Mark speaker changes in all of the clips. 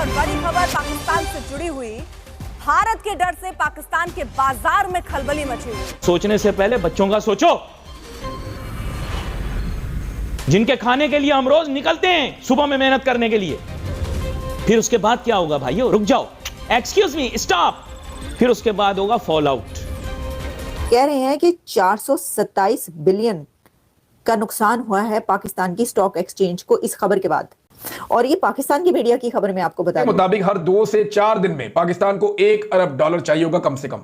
Speaker 1: और बड़ी खबर पाकिस्तान से जुड़ी हुई। भारत के डर से पाकिस्तान के बाजार में खलबली मची हुई।
Speaker 2: सोचने से पहले बच्चों का सोचो, जिनके खाने के लिए हम रोज निकलते हैं सुबह में मेहनत करने के लिए। फिर उसके बाद क्या होगा भाइयों? रुक जाओ, एक्सक्यूज मी, स्टॉप। फिर उसके बाद होगा फॉल आउट।
Speaker 3: कह रहे हैं कि 427 बिलियन का नुकसान हुआ है पाकिस्तान की स्टॉक एक्सचेंज को इस खबर के बाद। और ये पाकिस्तान की मीडिया की खबर मैं आपको बता दूं।
Speaker 4: मुताबिक हर 2 से 4 दिन में पाकिस्तान को $1 अरब चाहिए होगा कम से कम।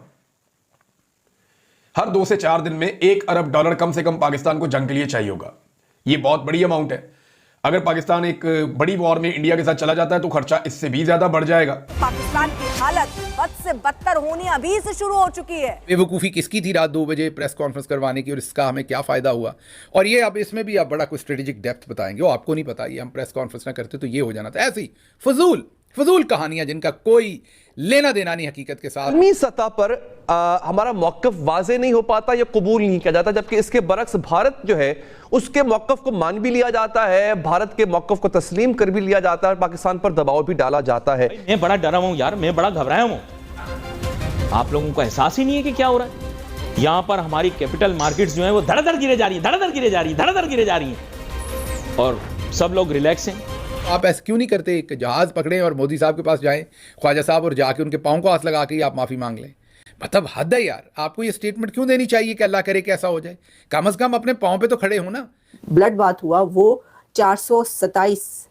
Speaker 4: हर 2 से 4 दिन में $1 अरब कम से कम पाकिस्तान को जंग के लिए चाहिए होगा। ये बहुत बड़ी अमाउंट है। अगर पाकिस्तान एक बड़ी वॉर में इंडिया के साथ चला जाता है तो खर्चा इससे भी ज्यादा बढ़ जाएगा।
Speaker 1: पाकिस्तान की हालत बद से बदतर होनी अभी से शुरू हो चुकी है।
Speaker 5: बेवकूफ़ी किसकी थी रात 2 बजे प्रेस कॉन्फ्रेंस करवाने की, और इसका हमें क्या फ़ायदा हुआ? और ये अब इसमें भी आप बड़ा कोई स्ट्रेटेजिक डेप्थ बताएंगे, वो आपको नहीं पता। ये हम प्रेस कॉन्फ्रेंस ना करते तो ये हो जाना था। ऐसी फजूल कहानियां जिनका कोई लेना देना नहीं हकीकत के साथ।
Speaker 6: आलमी सतह पर हमारा मौक़िफ़ वाज़े नहीं हो पाता या कबूल नहीं किया जाता, जबकि इसके बरक्स भारत जो है उसके मौक़िफ़ को मान भी लिया जाता है, भारत के मौक़िफ़ को तस्लीम कर भी लिया जाता है, पाकिस्तान पर दबाव भी डाला जाता है।
Speaker 2: मैं बड़ा डरा हुआ हूं यार, मैं बड़ा घबराया हूं। आप लोगों को एहसास ही नहीं है कि क्या हो रहा है। यहां पर हमारी कैपिटल मार्केट्स जो है वो धड़ाधड़ गिरे जा रही है, धड़ाधड़ गिरे जा रही है, और सब लोग रिलैक्स हैं।
Speaker 5: आप ऐसे क्यों नहीं करते? एक जहाज़ पकड़ें और मोदी साहब के पास जाएं, ख्वाजा साहब, और जाके उनके पाँव को हाथ लगा के आप माफ़ी मांग लें। मतलब हद है यार। आपको ये स्टेटमेंट क्यों देनी चाहिए कि अल्लाह करे कि ऐसा हो जाए? कम से कम अपने पाँव पे तो खड़े हो ना।
Speaker 3: ब्लड बात हुआ वो 427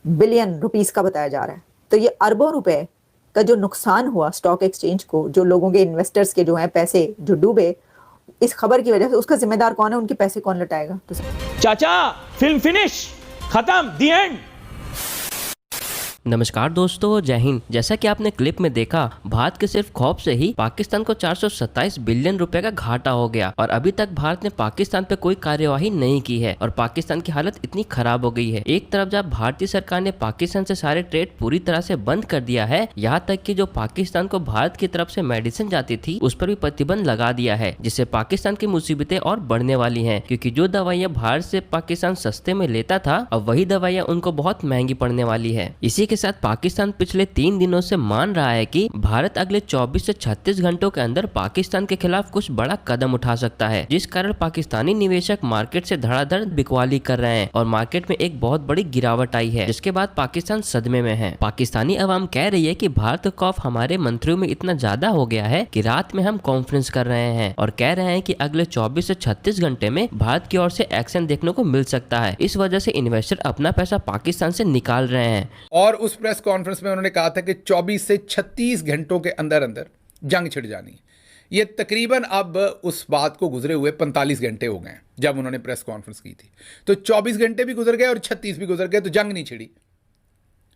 Speaker 3: बिलियन रुपीस का बताया जा रहा है। तो ये अरबों रुपए का जो नुकसान हुआ स्टॉक एक्सचेंज को, जो लोगों के इन्वेस्टर्स के जो हैं पैसे जो डूबे इस खबर की वजह से, उसका जिम्मेदार कौन है? उनके पैसे कौन लौटाएगा? तो
Speaker 2: चाचा, फिल्म फिनिश, खत्म, दी एंड।
Speaker 7: नमस्कार दोस्तों, जय हिंद। जैसा कि आपने क्लिप में देखा, भारत के सिर्फ खौफ से ही पाकिस्तान को 427 बिलियन रुपए का घाटा हो गया, और अभी तक भारत ने पाकिस्तान पे कोई कार्यवाही नहीं की है, और पाकिस्तान की हालत इतनी खराब हो गई है। एक तरफ जब भारतीय सरकार ने पाकिस्तान से सारे ट्रेड पूरी तरह से बंद कर दिया है, यहाँ तक कि जो पाकिस्तान को भारत की तरफ से मेडिसिन जाती थी उस पर भी प्रतिबंध लगा दिया है, जिससे पाकिस्तान की मुसीबतें और बढ़ने वाली है। क्योंकि जो दवाइयाँ भारत से पाकिस्तान सस्ते में लेता था, अब वही दवाइयाँ उनको बहुत महंगी पड़ने वाली है। इसी के साथ पाकिस्तान पिछले 3 दिनों से मान रहा है कि भारत अगले 24 से 36 घंटों के अंदर पाकिस्तान के खिलाफ कुछ बड़ा कदम उठा सकता है, जिस कारण पाकिस्तानी निवेशक मार्केट से धड़ाधड़ बिकवाली कर रहे हैं और मार्केट में एक बहुत बड़ी गिरावट आई है, जिसके बाद पाकिस्तान सदमे में है। पाकिस्तानी अवाम कह रही है कि भारत का खौफ हमारे मंत्रियों में इतना ज्यादा हो गया है कि रात में हम कॉन्फ्रेंस कर रहे हैं और कह रहे हैं कि अगले 24 से 36 घंटे में भारत की ओर से एक्शन देखने को मिल सकता है। इस वजह से इन्वेस्टर अपना पैसा पाकिस्तान से निकाल रहे हैं।
Speaker 5: और उस प्रेस कॉन्फ्रेंस में उन्होंने कहा था कि 24 से 36 घंटों के अंदर अंदर जंग छिड़ जानी है। ये तकरीबन अब उस बात को गुजरे हुए 45 घंटे हो गए हैं जब उन्होंने प्रेस कॉन्फ्रेंस की थी। तो 24 घंटे भी गुजर गए और 36 भी गुजर गए, तो जंग नहीं छिड़ी।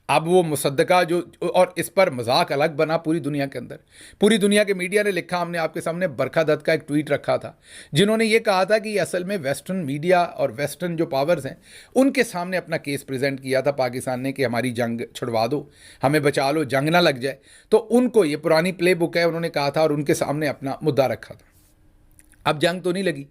Speaker 5: अब वो मुसद्दका जो, और इस पर मजाक अलग बना पूरी दुनिया के अंदर। पूरी दुनिया के मीडिया ने लिखा, हमने आपके सामने बरखा दत्त का एक ट्वीट रखा था जिन्होंने ये कहा था कि असल में वेस्टर्न मीडिया और वेस्टर्न जो पावर्स हैं उनके सामने अपना केस प्रेजेंट किया था पाकिस्तान ने कि हमारी जंग छुड़वा दो, हमें बचा लो, जंग ना लग जाए। तो उनको ये पुरानी प्ले बुक है, उन्होंने कहा था और उनके सामने अपना मुद्दा रखा था। अब जंग तो नहीं लगी,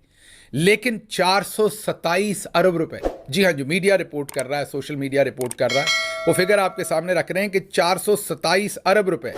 Speaker 5: लेकिन 427 अरब रुपए, जी हाँ, जो मीडिया रिपोर्ट कर रहा है, सोशल मीडिया रिपोर्ट कर रहा है, वो फिगर आपके सामने रख रहे हैं कि 427 अरब रुपए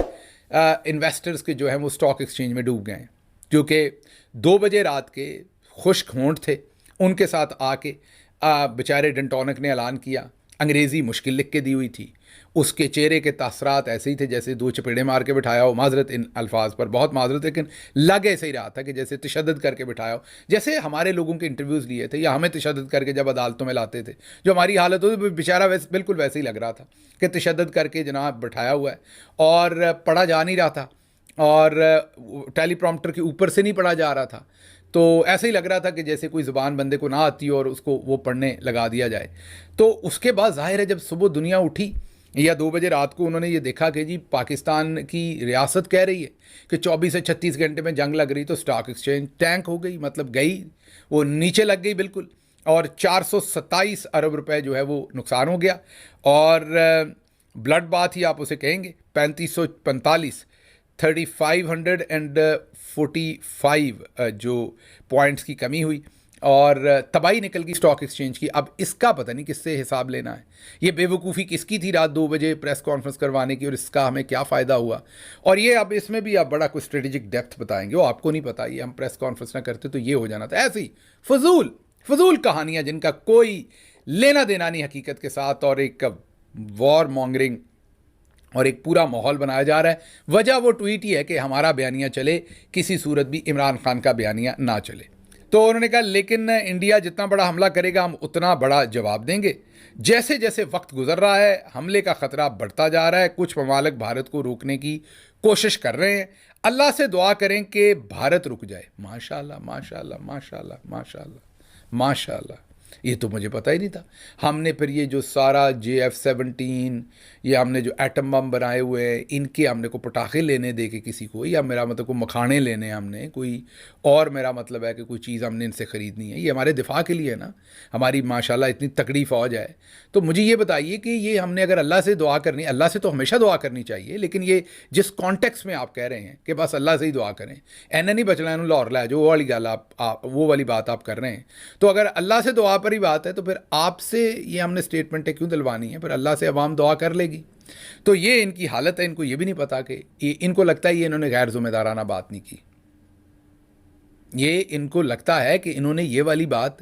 Speaker 5: इन्वेस्टर्स के जो हैं वो स्टॉक एक्सचेंज में डूब गए हैं, जो कि 2 बजे रात के खुश्क होंठ थे। उनके साथ आके बेचारे डेंटोनिक ने ऐलान किया, अंग्रेज़ी मुश्किल लिख के दी हुई थी, उसके चेहरे के तासरात ऐसे ही थे जैसे 2 चपेड़े मार के बिठाया हो। माजरत इन अल्फाज पर, बहुत माजरत, लेकिन लग ऐसे ही रहा था कि जैसे तशद्दुद करके बिठाया हो। जैसे हमारे लोगों के इंटरव्यूज़ लिए थे या हमें तशद्दुद करके जब अदालतों में लाते थे, जो हमारी हालत होती, बेचारा बिल्कुल वैसे ही लग रहा था कि तशद्दुद करके जनाब बिठाया हुआ है और पढ़ा जा नहीं रहा था, और टेलीप्रॉम्प्टर के ऊपर से नहीं पढ़ा जा रहा था। तो ऐसे ही लग रहा था कि जैसे कोई ज़ुबान बंदे को ना आती हो और उसको वो पढ़ने लगा दिया जाए। तो उसके बाद ज़ाहिर है जब सुबह दुनिया उठी या 2 बजे रात को उन्होंने ये देखा कि जी पाकिस्तान की रियासत कह रही है कि 24 से 36 घंटे में जंग लग रही, तो स्टॉक एक्सचेंज टैंक हो गई, मतलब गई, वो नीचे लग गई बिल्कुल, और 427 अरब रुपए जो है वो नुकसान हो गया। और ब्लड बाथ ही आप उसे कहेंगे, 3545 3545 जो पॉइंट्स की कमी हुई और तबाही निकल गई स्टॉक एक्सचेंज की। अब इसका पता नहीं किससे हिसाब लेना है। ये बेवकूफ़ी किसकी थी रात 2 बजे प्रेस कॉन्फ्रेंस करवाने की, और इसका हमें क्या फ़ायदा हुआ। और ये अब इसमें भी आप बड़ा कोई स्ट्रेटेजिक डेप्थ बताएंगे, वो आपको नहीं पता। ये हम प्रेस कॉन्फ्रेंस ना करते तो ये हो जाना था। ऐसी फजूल कहानियाँ जिनका कोई लेना देना नहीं हकीकत के साथ, और एक वॉर मॉन्गरिंग और एक पूरा माहौल बनाया जा रहा है। वजह वो ट्वीट ही है कि हमारा बयानिया चले, किसी सूरत भी इमरान खान का बयानिया ना चले। तो उन्होंने कहा लेकिन इंडिया जितना बड़ा हमला करेगा हम उतना बड़ा जवाब देंगे। जैसे जैसे वक्त गुजर रहा है हमले का ख़तरा बढ़ता जा रहा है। कुछ ममालिक भारत को रोकने की कोशिश कर रहे हैं। अल्लाह से दुआ करें कि भारत रुक जाए। माशाल्लाह माशाल्लाह माशाल्लाह माशाल्लाह माशाल्लाह, ये तो मुझे पता ही नहीं था। हमने फिर ये जो सारा JF-17, ये हमने जो एटम बम बनाए हुए हैं, इनके हमने को पटाखे लेने दे के किसी को, या मेरा मतलब को मखाने लेने हमने कोई, और मेरा मतलब है कि कोई चीज़ हमने इनसे ख़रीदनी है, ये हमारे दिफा के लिए है ना। हमारी माशाल्लाह इतनी तगड़ी फ़ौज है। तो मुझे ये बताइए कि ये हमने अगर अल्लाह से दुआ करनी, अल्लाह से तो हमेशा दुआ करनी चाहिए, लेकिन ये जिस कॉन्टेक्स्ट में आप कह रहे हैं कि बस अल्लाह से ही दुआ करें, एन नहीं बचना लाहौर ला, जो वो वाली गल आप वो वाली बात आप कर रहे हैं। तो अगर अल्लाह से दुआ पर ही बात है तो फिर आपसे ये हमने स्टेटमेंटें क्यों दिलवानी है? फिर अल्लाह से अवाम दुआ कर लेगी। तो ये इनकी हालत है। इनको ये भी नहीं पता कि इनको लगता है ये इन्होंने गैर जिम्मेदाराना बात नहीं की। ये इनको लगता है कि इन्होंने ये वाली बात,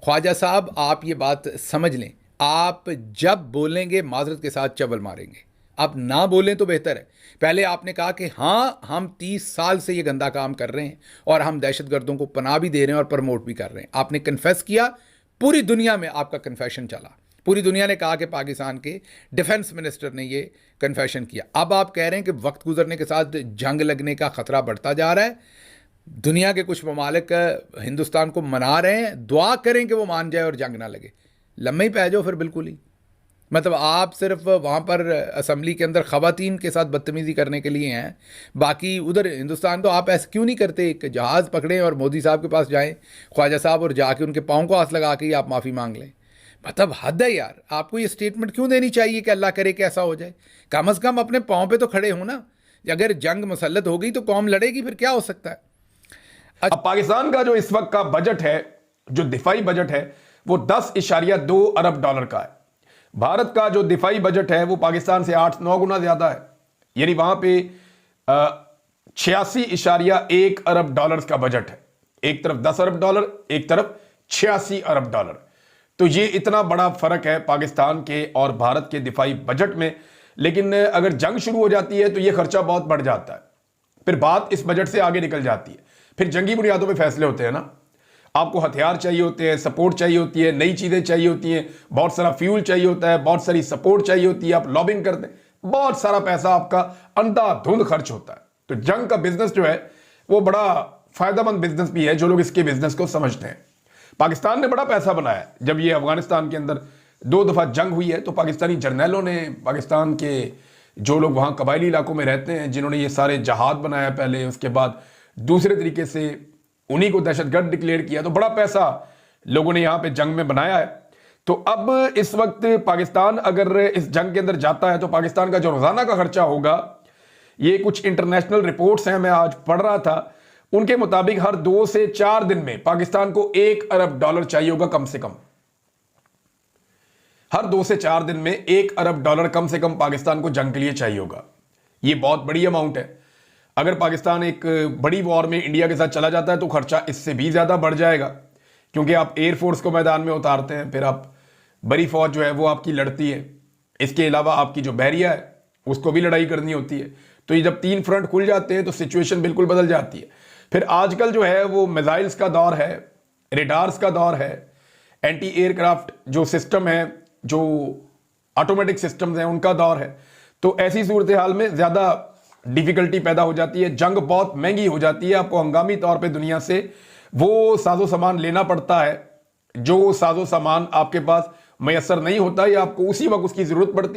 Speaker 5: ख्वाजा साहब आप ये बात समझ लें, आप जब बोलेंगे माजरत के साथ चबल मारेंगे। आप ना बोलें तो बेहतर है। पहले आपने कहा कि हाँ हम 30 साल से ये गंदा काम कर रहे हैं और हम दहशतगर्दों को पनाह भी दे रहे हैं और प्रमोट भी कर रहे हैं। आपने कन्फेस किया, पूरी दुनिया में आपका कन्फेशन चला, पूरी दुनिया ने कहा कि पाकिस्तान के डिफेंस मिनिस्टर ने ये कन्फेशन किया। अब आप कह रहे हैं कि वक्त गुजरने के साथ जंग लगने का ख़तरा बढ़ता जा रहा है। दुनिया के कुछ ममालिक हिंदुस्तान को मना रहे हैं, दुआ करें कि वो मान जाए और जंग ना लगे। लम्बे ही पै जाओ फिर बिल्कुल ही। मतलब आप सिर्फ वहाँ पर असम्बली के अंदर ख़वातीन के साथ बदतमीज़ी करने के लिए हैं, बाकी उधर हिंदुस्तान तो आप ऐसे क्यों नहीं करते? एक जहाज़ पकड़ें और मोदी साहब के पास जाएं, ख्वाजा साहब, और जाके उनके पाँव को हाथ लगा के ही आप माफ़ी मांग लें। मतलब हद है यार। आपको ये स्टेटमेंट क्यों देनी चाहिए कि अल्लाह करे कि ऐसा हो जाए? कम अज़ कम अपने पाँव पे तो खड़े हो ना। अगर जंग मुसल्लत हो गई तो कौम लड़ेगी, फिर क्या हो सकता है?
Speaker 4: अब पाकिस्तान का जो इस वक्त का बजट है, जो दिफाई बजट है, वो 10.2 अरब डॉलर का है। भारत का जो दिफाई बजट है वो पाकिस्तान से 8-9 गुना ज्यादा है। यानी वहां पे 86.1 अरब डॉलर का बजट है। एक तरफ 10 अरब डॉलर, एक तरफ 86 अरब डॉलर। तो ये इतना बड़ा फर्क है पाकिस्तान के और भारत के दिफाई बजट में। लेकिन अगर जंग शुरू हो जाती है तो ये खर्चा बहुत बढ़ जाता है। फिर बात इस बजट से आगे निकल जाती है। फिर जंगी बुनियादों पे फैसले होते हैं ना। आपको हथियार चाहिए होते हैं, सपोर्ट चाहिए होती है, नई चीजें चाहिए होती हैं, बहुत सारा फ्यूल चाहिए होता है, बहुत सारी सपोर्ट चाहिए होती है, आप लॉबिंग करते हैं, बहुत सारा पैसा आपका अंधाधुंध खर्च होता है। तो जंग का बिजनेस जो है वो बड़ा फायदेमंद बिजनेस भी है, जो लोग इसके बिजनेस को समझते हैं। पाकिस्तान ने बड़ा पैसा बनाया। जब ये अफगानिस्तान के अंदर 2 दफा जंग हुई है तो पाकिस्तानी जर्नैलों ने, पाकिस्तान के जो लोग वहां कबायली इलाकों में रहते हैं, जिन्होंने ये सारे जहाज बनाया पहले, उसके बाद दूसरे तरीके से उन्हीं को दहशतगर्द डिक्लेयर किया। तो बड़ा पैसा लोगों ने यहां पे जंग में बनाया है। तो अब इस वक्त पाकिस्तान अगर इस जंग के अंदर जाता है तो पाकिस्तान का जो रोजाना का खर्चा होगा, ये कुछ इंटरनेशनल रिपोर्ट्स हैं, मैं आज पढ़ रहा था, उनके मुताबिक हर 2 से 4 दिन में पाकिस्तान को 1 अरब डॉलर चाहिए होगा कम से कम। हर 2 से 4 दिन में 1 अरब डॉलर कम से कम पाकिस्तान को जंग के लिए चाहिए होगा। ये बहुत बड़ी अमाउंट है। अगर पाकिस्तान एक बड़ी वॉर में इंडिया के साथ चला जाता है तो खर्चा इससे भी ज्यादा बढ़ जाएगा, क्योंकि आप एयरफोर्स को मैदान में उतारते हैं, फिर आप बड़ी फौज जो है वो आपकी लड़ती है। इसके अलावा आपकी जो बहरिया है उसको भी लड़ाई करनी होती है। तो ये जब 3 फ्रंट खुल जाते हैं तो सिचुएशन बिल्कुल बदल जाती है। फिर आजकल जो है वो मिसाइल्स का दौर है, रेडार्स का दौर है, एंटी एयरक्राफ्ट जो सिस्टम है, जो ऑटोमेटिक सिस्टम्स हैं, उनका दौर है। तो ऐसी सूरत हाल में ज्यादा डिफिकल्टी पैदा हो जाती है। जंग बहुत महंगी हो जाती है। आपको हंगामी तौर पे दुनिया से वो साजो सामान लेना पड़ता है जो साजो सामान आपके पास मैसर नहीं होता, या आपको उसी वक्त उसकी जरूरत पड़ती है।